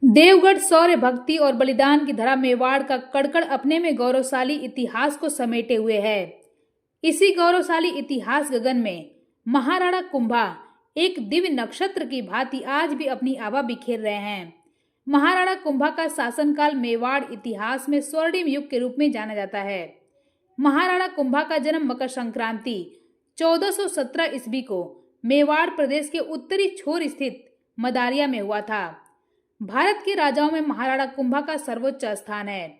देवगढ़ शौर्य भक्ति और बलिदान की धरा मेवाड़ का कड़कड़ अपने में गौरवशाली इतिहास को समेटे हुए है। इसी गौरवशाली इतिहास गगन में महाराणा कुंभा एक दिव्य नक्षत्र की भांति आज भी अपनी आभा बिखेर रहे हैं। महाराणा कुंभा का शासनकाल मेवाड़ इतिहास में स्वर्णिम युग के रूप में जाना जाता है। महाराणा कुंभा का जन्म मकर संक्रांति 1417 ईस्वी को मेवाड़ प्रदेश के उत्तरी छोर स्थित मदारिया में हुआ था। भारत के राजाओं में महाराणा कुंभा का सर्वोच्च स्थान है।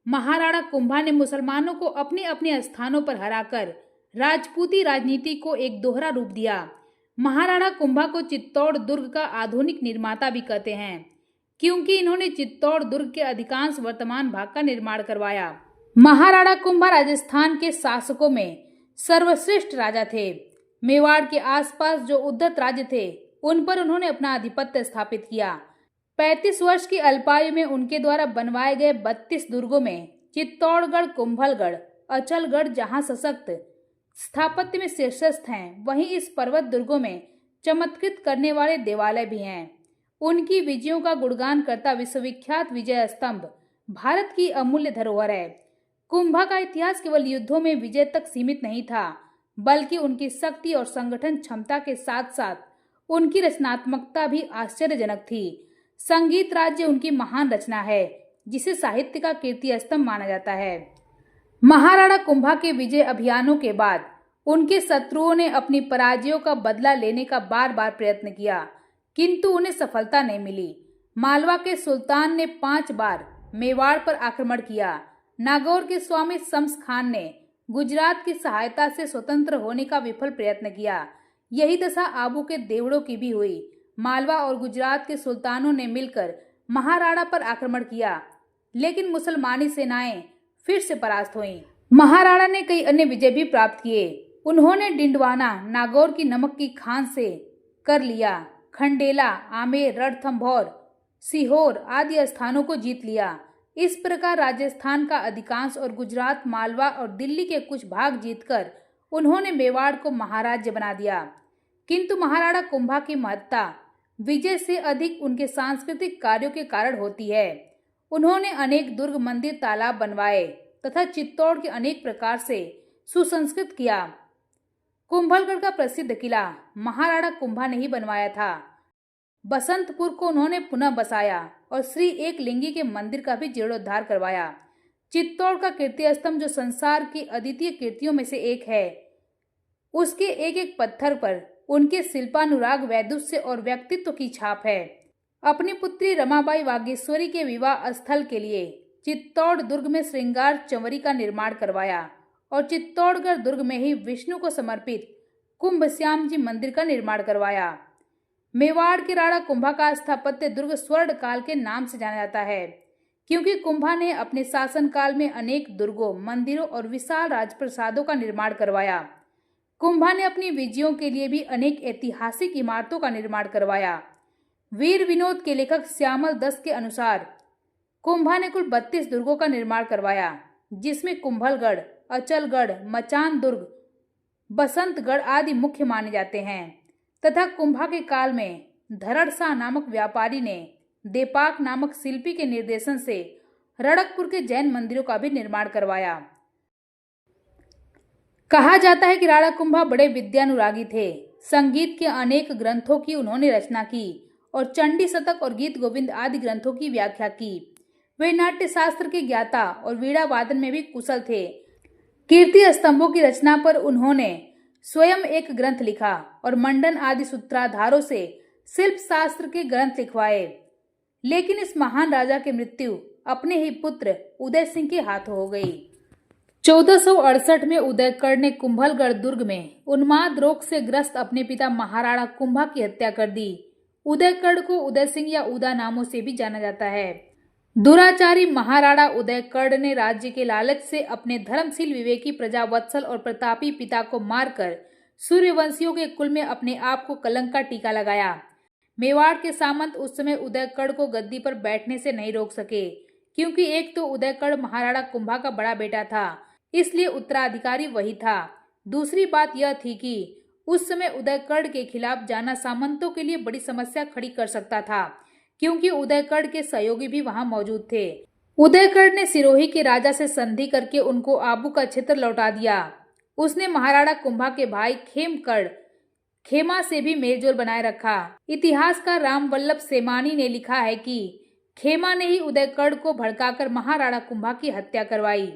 महाराणा कुंभा ने मुसलमानों को अपने अपने स्थानों पर हराकर राजपूती राजनीति को एक दोहरा रूप दिया। महाराणा कुंभा को चित्तौड़ दुर्ग का आधुनिक निर्माता भी कहते हैं, क्योंकि इन्होंने चित्तौड़ दुर्ग के अधिकांश वर्तमान भाग का निर्माण करवाया। महाराणा कुंभा राजस्थान के शासकों में सर्वश्रेष्ठ राजा थे। मेवाड़ के आसपास जो उद्धत राज्य थे, उन पर उन्होंने अपना आधिपत्य स्थापित किया। 35 वर्ष की अल्पायु में उनके द्वारा बनवाए गए 32 दुर्गों में चित्तौड़गढ़, कुंभलगढ़, अचलगढ़ जहां सशक्त स्थापत्य में शीर्षस्थ हैं, वहीं इस पर्वत दुर्गों में चमत्कृत करने वाले देवालय भी हैं। उनकी विजयों का गुणगान करता विश्वविख्यात विजय स्तंभ भारत की अमूल्य धरोहर है। कुंभा का इतिहास केवल युद्धों में विजय तक सीमित नहीं था, बल्कि उनकी शक्ति और संगठन क्षमता के साथ साथ उनकी रचनात्मकता भी आश्चर्यजनक थी। संगीत राज्य उनकी महान रचना है, जिसे साहित्य का कीर्ति स्तंभ माना जाता है। महाराणा कुंभा के विजय अभियानों के बाद उनके शत्रुओं ने अपनी पराजयों का बदला लेने का बार बार प्रयत्न किया, किंतु उन्हें सफलता नहीं मिली। मालवा के सुल्तान ने 5 बार मेवाड़ पर आक्रमण किया। नागौर के स्वामी शम्स खान ने गुजरात की सहायता से स्वतंत्र होने का विफल प्रयत्न किया। यही दशा आबू के देवड़ों की भी हुई। मालवा और गुजरात के सुल्तानों ने मिलकर महाराणा पर आक्रमण किया, लेकिन मुसलमानी सेनाएं फिर से परास्त हुईं। महाराणा ने कई अन्य विजय भी प्राप्त किए। उन्होंने डिंडवाना, नागौर की नमक की खान से कर लिया, खंडेला, आमेर, रणथंभौर, सीहोर आदि स्थानों को जीत लिया। इस प्रकार राजस्थान का अधिकांश और गुजरात, मालवा और दिल्ली के कुछ भाग जीतकर उन्होंने मेवाड़ को महाराज्य बना दिया। किंतु महाराणा कुंभा की महत्ता विजय से अधिक उनके सांस्कृतिक कार्यों के कारण होती है। उन्होंने अनेक दुर्ग, मंदिर, तालाब बनवाए तथा चित्तौड़ के अनेक प्रकार से सुसंस्कृत किया। कुंभलगढ़ का प्रसिद्ध किला महाराणा कुंभा ने ही बनवाया था। बसंतपुर को उन्होंने पुनः बसाया और श्री एकलिंगी के मंदिर का भी जीर्णोद्धार करवाया। चित्तौड़ का कीर्ति स्तंभ, जो संसार की अद्वितीय कीर्तियों में से एक है, उसके एक एक पत्थर पर उनके शिल्पानुराग, वैदुष्य और व्यक्तित्व की छाप है। अपनी पुत्री रमाबाई वागीश्वरी के विवाह स्थल के लिए चित्तौड़ दुर्ग में श्रृंगार चंवरी का निर्माण करवाया और चित्तौड़गढ़ दुर्ग में ही विष्णु को समर्पित कुंभश्याम जी मंदिर का निर्माण करवाया। मेवाड़ के राणा कुंभा का स्थापत्य दुर्ग स्वर्ण काल के नाम से जाना जाता है, क्योंकि कुंभा ने अपने शासनकाल में अनेक दुर्गों, मंदिरों और विशाल राजप्रसादों का निर्माण करवाया। कुंभा ने अपनी विजयों के लिए भी अनेक ऐतिहासिक इमारतों का निर्माण करवाया। वीर विनोद के लेखक श्यामल दस के अनुसार कुंभा ने कुल 32 दुर्गों का निर्माण करवाया, जिसमें कुंभलगढ़, अचलगढ़, मचान दुर्ग, बसंतगढ़ आदि मुख्य माने जाते हैं। तथा कुंभा के काल में धरड़शाह नामक व्यापारी ने देपाक नामक शिल्पी के निर्देशन से रणकपुर के जैन मंदिरों का भी निर्माण करवाया। कहा जाता है कि राणा कुंभा बड़े विद्यानुरागी थे। संगीत के अनेक ग्रंथों की उन्होंने रचना की और चंडी शतक और गीत गोविंद आदि ग्रंथों की व्याख्या की। वे नाट्य शास्त्र के ज्ञाता और वीणा वादन में भी कुशल थे। कीर्ति स्तंभों की रचना पर उन्होंने स्वयं एक ग्रंथ लिखा और मंडन आदि सूत्राधारों से शिल्प शास्त्र के ग्रंथ लिखवाए। लेकिन इस महान राजा की मृत्यु अपने ही पुत्र उदय सिंह के हाथों हो गई। 1468 में उदयकर्ण ने कुंभलगढ़ दुर्ग में उन्माद रोग से ग्रस्त अपने पिता महाराणा कुंभा की हत्या कर दी। उदयकर्ण को उदय सिंह या उदा नामों से भी जाना जाता है। दुराचारी महाराणा उदयकर्ण ने राज्य के लालच से अपने धर्मशील, विवेकी, प्रजावत्सल और प्रतापी पिता को मारकर सूर्यवंशियों के कुल में अपने आप को कलंक का टीका लगाया। मेवाड़ के सामंत उस समय उदयकर्ण को गद्दी पर बैठने से नहीं रोक सके, क्योंकि एक तो उदयकर्ण महाराणा कुंभा का बड़ा बेटा था, इसलिए उत्तराधिकारी वही था। दूसरी बात यह थी कि उस समय उदयकर्ण के खिलाफ जाना सामंतों के लिए बड़ी समस्या खड़ी कर सकता था, क्योंकि उदयकर्ण के सहयोगी भी वहां मौजूद थे। उदयकर्ण ने सिरोही के राजा से संधि करके उनको आबू का क्षेत्र लौटा दिया। उसने महाराणा कुंभा के भाई खेमकर्ण खेमा से भी मेलजोल बनाए रखा। इतिहासकार रामवल्लभ सेमानी ने लिखा है कि खेमा ने ही उदयकर्ण को भड़काकर महाराणा कुंभा की हत्या करवाई।